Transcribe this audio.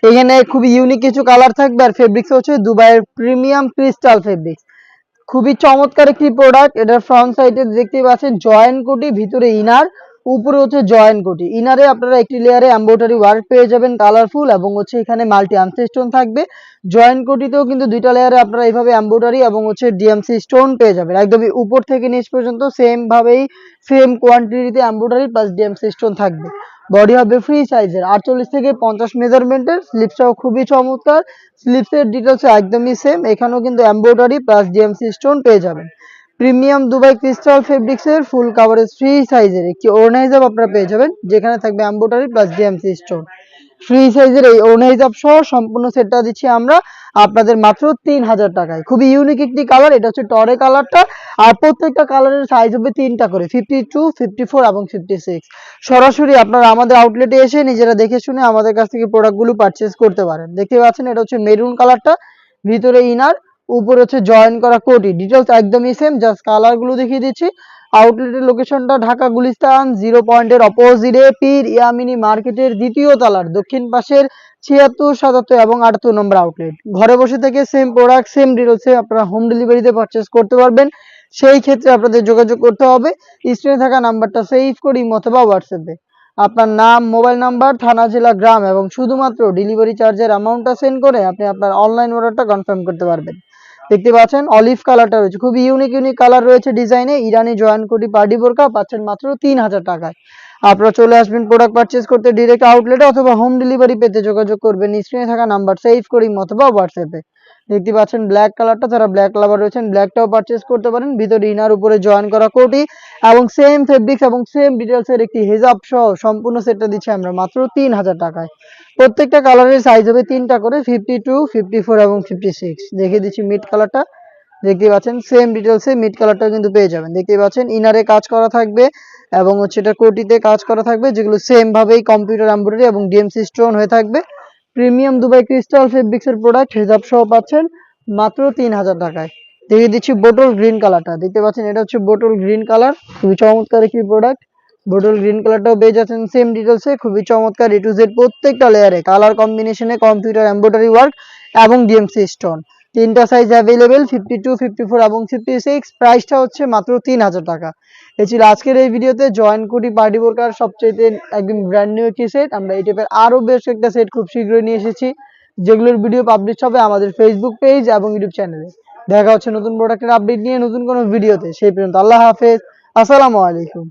এখানে খুবই ইউনিক কিছু কালার থাকবে, আর ফেব্রিক্স হচ্ছে দুবাইয়ের প্রিমিয়াম ক্রিস্টাল ফেব্রিক্স। খুবই চমৎকার একটি প্রোডাক্ট। এটার ফ্রন্ট সাইডে দেখতে পাচ্ছেন জয়েন্ট কোটি, ভিতরে ইনার, উপরে হচ্ছে জয়েন্ট কোটি। ইনারে আপনারা একটি লেয়ারে এমব্রয়ডারি ওয়ার্ক পেয়ে যাবেন কালারফুল, এবং হচ্ছে এখানে মাল্টি আনসি স্টোন থাকবে। জয়েন্ট কোটিতেও কিন্তু দুইটা লেয়ারে আপনারা এইভাবে এমব্রয়ডারি এবং হচ্ছে ডিএমসি স্টোন পেয়ে যাবেন। একদমই উপর থেকে নিচ পর্যন্ত সেম ভাবেই সেম কোয়ান্টিটিতে এমব্রয়ডারি প্লাস ডিএমসি স্টোন থাকবে। বডি হবে ফ্রি সাইজের 48 থেকে 50 মেজারমেন্টের। স্লিপসটাও খুবই চমৎকার। স্লিপসের ডিটেলস একদমই সেম, এখানেও কিন্তু এমব্রয়ডারি প্লাস ডিএমসি স্টোন পেয়ে যাবেন। প্রিমিয়াম দুবাই ক্রিস্টাল ফেব্রিক্সের ফুল কাভারেজ ফ্রি সাইজের একটি ওড়না হিসাব আপনারা পেয়ে যাবেন, যেখানে থাকবে embroidery plus DMC stone. Free সাইজের এই ওড়না হিসাব সহ সম্পূর্ণ সেটটা দিচ্ছি আমরা আপনাদের মাত্র 3000 টাকায়। খুবই ইউনিক একটি কালার, এটা হচ্ছে টরে কালারটা। আর প্রত্যেকটা কালারের সাইজ হবে 3টা করে, 52, 54 এবং 56। সরাসরি আপনারা আমাদের আউটলেটে এসে নিজেরা দেখে শুনে আমাদের কাছ থেকে প্রোডাক্টগুলো পারচেজ করতে পারেন। দেখতে পাচ্ছেন এটা হচ্ছে মেরুন কালারটা, ভিতরে ইনার, উপরে হচ্ছে জয়েন করা কোটি। ডিটেলস একদমই সেম, জাস্ট কালারগুলো দেখিয়ে দিচ্ছি। আউটলেটের লোকেশনটা ঢাকা গুলিস্তান 0 পয়েন্টের অপোজিটে পীর ইয়ামিনী মার্কেটের দ্বিতীয় তলার দক্ষিণ পাশের 76, 77 এবং 78 নম্বর আউটলেট। ঘরে বসে থেকে সেম প্রোডাক্ট সেম ডিটেলসে আপনারা হোম ডেলিভারিতে পারচেজ করতে পারবেন। সেই ক্ষেত্রে আপনাদের যোগাযোগ করতে হবে স্ক্রিনে থাকা নাম্বারটা সেভ করে ইমো অথবা হোয়াটসঅ্যাপে আপনার নাম, মোবাইল নাম্বার, থানা, জেলা, গ্রাম এবং শুধুমাত্র ডেলিভারি চার্জের অ্যামাউন্টটা সেন্ড করে আপনি আপনার অনলাইন অর্ডারটা কনফার্ম করতে পারবেন। দেখতে পাচ্ছেন অলিভ কালারটা রয়েছে, খুবই ইউনিক ইউনিক কালার রয়েছে ডিজাইনে। ইরানি জয়েন্ট কোটি পার্টি বোরকা পাচ্ছেন মাত্র 3000 টাকায়। আপনারা চলে আসবেন প্রোডাক্ট পারচেজ করতে ডিরেক্ট আউটলেটে, অথবা হোম ডেলিভারি পেতে যোগাযোগ করবেন স্ক্রিনে থাকা নাম্বার সেভ করে অথবা হোয়াটসঅ্যাপে। দেখতে পাচ্ছেন ব্ল্যাক কালারটা, যারা ব্ল্যাক লাভার রয়েছেন ব্ল্যাকটাও পারচেজ করতে পারেন। ভিতরে ইনার, উপরে জয়েন করা কোটি এবং সেম ফেব্রিক্স এবং সেম ডিটেলসের একটি হেজাব সহ সম্পূর্ণ সেটটা দিচ্ছি আমরা মাত্র 3000 টাকায়। প্রত্যেকটা কালারের সাইজ হবে 3টা করে, 52, 54 এবং 56। দেখিয়ে দিচ্ছি মিড কালারটা, দেখতে পাচ্ছেন সেম ডিটেলসে মিড কালারটাও কিন্তু পেয়ে যাবেন। দেখতে পাচ্ছেন ইনারে কাজ করা থাকবে এবং হচ্ছে এটা কোটিতে কাজ করা থাকবে, যেগুলো সেম ভাবেই কম্পিউটার এমব্রয়ডারি এবং ডিএমসি স্টোন হয়ে থাকবে। প্রিমিয়াম দুবাই ক্রিস্টাল ফেব্রিক্সের প্রোডাক্ট হেজাব সহ পাচ্ছেন মাত্র 3000 টাকায়। দেখিয়ে দিচ্ছি বোটল গ্রিন কালারটা, দেখতে পাচ্ছেন এটা হচ্ছে বোটল গ্রিন কালার, খুবই চমৎকার একটি প্রোডাক্ট। বোটল গ্রিন কালারটাও পেয়ে যাচ্ছেন সেম ডিটেলসে, খুবই চমৎকার। এ টু জেড প্রত্যেকটা লেয়ারে কালার কম্বিনেশনে কম্পিউটার এমব্রয়ডারি ওয়ার্ক এবং ডিএমসি স্টোন। 3টা সাইজ অ্যাভেলেবেল, 52, 54 এবং 56। প্রাইসটা হচ্ছে মাত্র 3000 টাকা। এই ছিল আজকের এই ভিডিওতে জয়েন্ট কোটি পার্টি বোরকার সবচেয়ে একদম ব্র্যান্ড নিউ একটি সেট। আমরা এই টাইপের আরো বেশ একটা সেট খুব শীঘ্রই নিয়ে এসেছি, যেগুলোর ভিডিও পাবলিশ হবে আমাদের ফেসবুক পেজ এবং ইউটিউব চ্যানেলে। দেখা হচ্ছে নতুন প্রোডাক্টের আপডেট নিয়ে নতুন কোনো ভিডিওতে। সেই পর্যন্ত আল্লাহ হাফেজ, আসসালামু আলাইকুম।